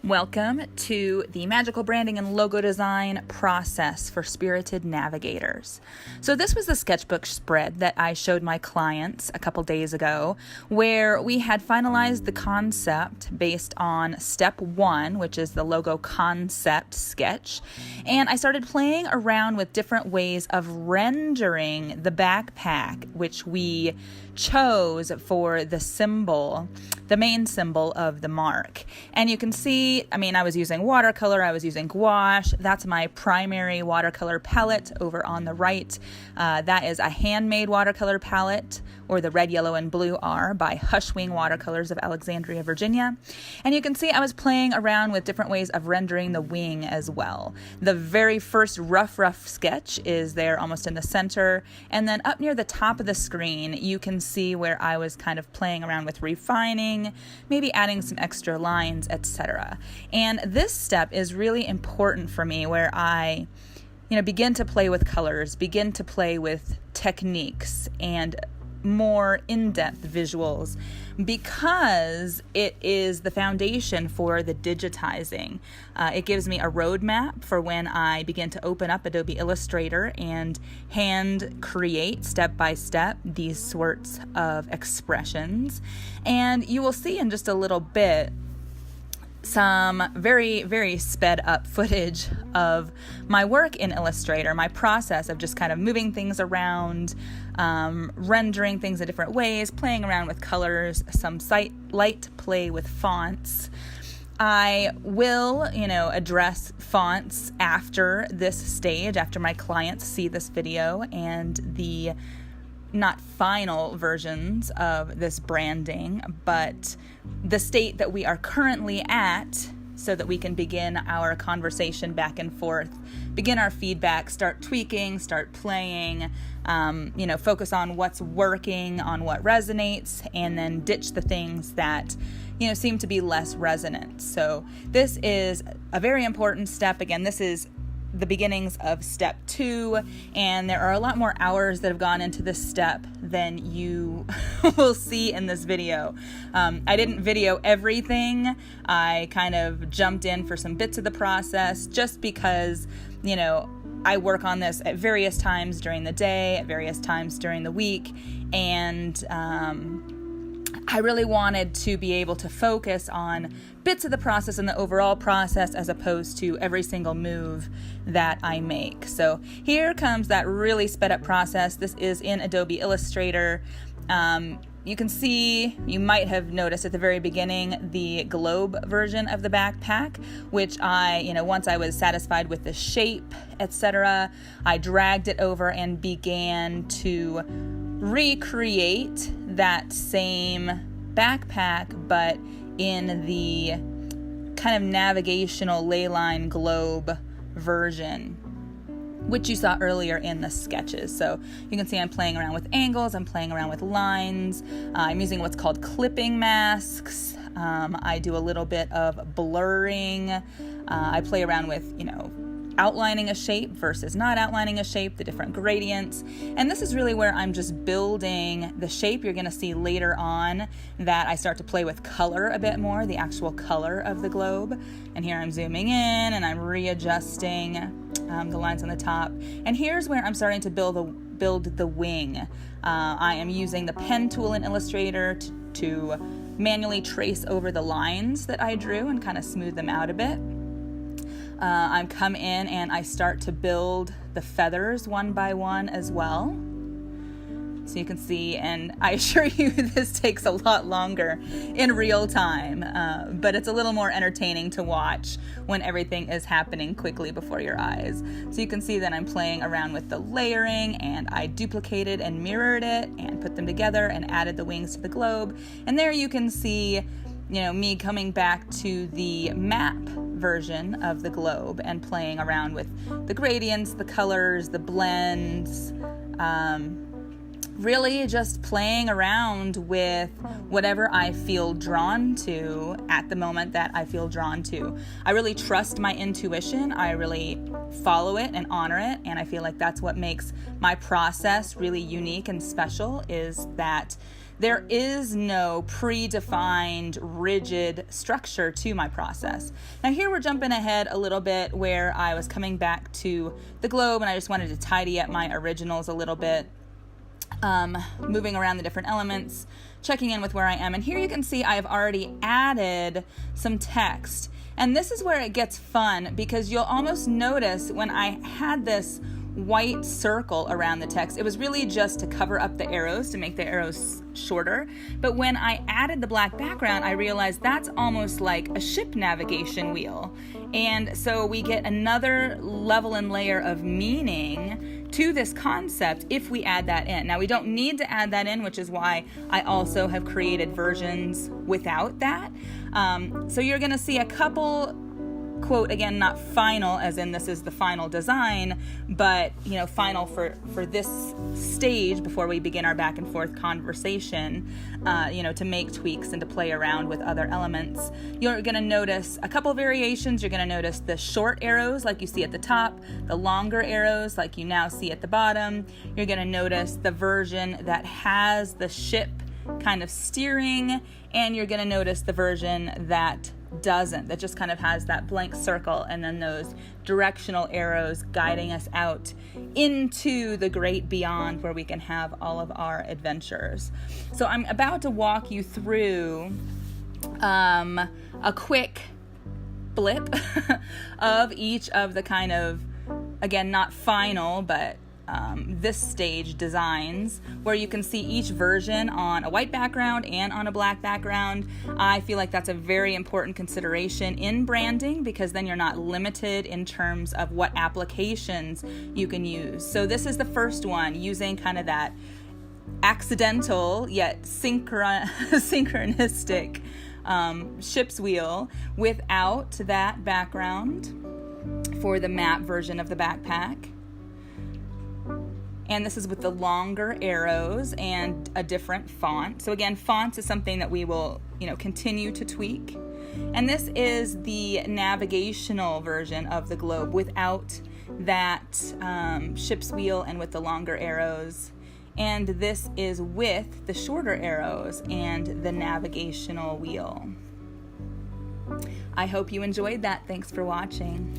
Welcome to the magical branding and logo design process for Spirited Navigators. So this was the sketchbook spread that I showed my clients a couple days ago, where we had finalized the concept based on step 1, which is the logo concept sketch. And I started playing around with different ways of rendering the backpack, which we chose for the symbol, the main symbol of the mark. And you can see, I was using watercolor, I was using gouache. That's my primary watercolor palette over on the right. That is a handmade watercolor palette, or the red, yellow, and blue are by Hushwing Watercolors of Alexandria, Virginia. And you can see I was playing around with different ways of rendering the wing as well. The very first rough sketch is there almost in the center. And then up near the top of the screen, you can see where I was kind of playing around with refining, maybe adding some extra lines, etc. And this step is really important for me, where I begin to play with colors, begin to play with techniques and more in-depth visuals, because it is the foundation for the digitizing. It gives me a roadmap for when I begin to open up Adobe Illustrator and hand create step by step these sorts of expressions. And you will see in just a little bit some very, very sped up footage of my work in Illustrator, my process of just kind of moving things around, rendering things in different ways, playing around with colors, some light play with fonts. I will, address fonts after this stage, after my clients see this video and the not final versions of this branding, but the state that we are currently at, so that we can begin our conversation back and forth, begin our feedback, start tweaking, start playing, focus on what's working, on what resonates, and then ditch the things that seem to be less resonant. So this is a very important step. Again, this is the beginnings of step 2, and there are a lot more hours that have gone into this step than you will see in this video. I didn't video everything. I kind of jumped in for some bits of the process just because, I work on this at various times during the day, at various times during the week, and I really wanted to be able to focus on bits of the process and the overall process, as opposed to every single move that I make. So here comes that really sped up process. This is in Adobe Illustrator. You can see, you might have noticed at the very beginning, the globe version of the backpack, which once I was satisfied with the shape, etc., I dragged it over and began to recreate that same backpack, but in the kind of navigational ley line globe version, which you saw earlier in the sketches. So you can see I'm playing around with angles, I'm playing around with lines, I'm using what's called clipping masks, I do a little bit of blurring, I play around with, outlining a shape versus not outlining a shape, the different gradients. And this is really where I'm just building the shape. You're going to see later on that I start to play with color a bit more, the actual color of the globe. And here I'm zooming in and I'm readjusting the lines on the top. And here's where I'm starting to build the wing. I am using the pen tool in Illustrator to manually trace over the lines that I drew and kind of smooth them out a bit. I come in and I start to build the feathers one by one as well. So you can see, and I assure you this takes a lot longer in real time, but it's a little more entertaining to watch when everything is happening quickly before your eyes. So you can see that I'm playing around with the layering, and I duplicated and mirrored it and put them together and added the wings to the globe. And there you can see me coming back to the map version of the globe and playing around with the gradients, the colors, the blends, really just playing around with whatever I feel drawn to at the moment that I feel drawn to. I really trust my intuition. I really follow it and honor it, and I feel like that's what makes my process really unique and special, is that There is no predefined, rigid structure to my process. Now here we're jumping ahead a little bit where I was coming back to the globe and I just wanted to tidy up my originals a little bit. Moving around the different elements, checking in with where I am. And here you can see I have already added some text. And this is where it gets fun, because you'll almost notice when I had this white circle around the text, it was really just to cover up the arrows, to make the arrows shorter. But when I added the black background, I realized that's almost like a ship navigation wheel. And so we get another level and layer of meaning to this concept if we add that in. Now, we don't need to add that in, which is why I also have created versions without that. So you're going to see a couple, quote, again, not final as in this is the final design, but final for this stage before we begin our back and forth conversation, to make tweaks and to play around with other elements. You're going to notice a couple variations. You're going to notice the short arrows like you see at the top, the longer arrows like you now see at the bottom. You're going to notice the version that has the ship kind of steering, and you're going to notice the version that doesn't, that just kind of has that blank circle and then those directional arrows guiding us out into the great beyond where we can have all of our adventures. So I'm about to walk you through a quick blip of each of the kind of, again, not final, but this stage designs, where you can see each version on a white background and on a black background. I feel like that's a very important consideration in branding, because then you're not limited in terms of what applications you can use. So this is the first one, using kind of that accidental yet synchronistic ship's wheel without that background for the map version of the backpack. And this is with the longer arrows and a different font. So again, fonts is something that we will, continue to tweak. And this is the navigational version of the globe without that ship's wheel and with the longer arrows. And this is with the shorter arrows and the navigational wheel. I hope you enjoyed that. Thanks for watching.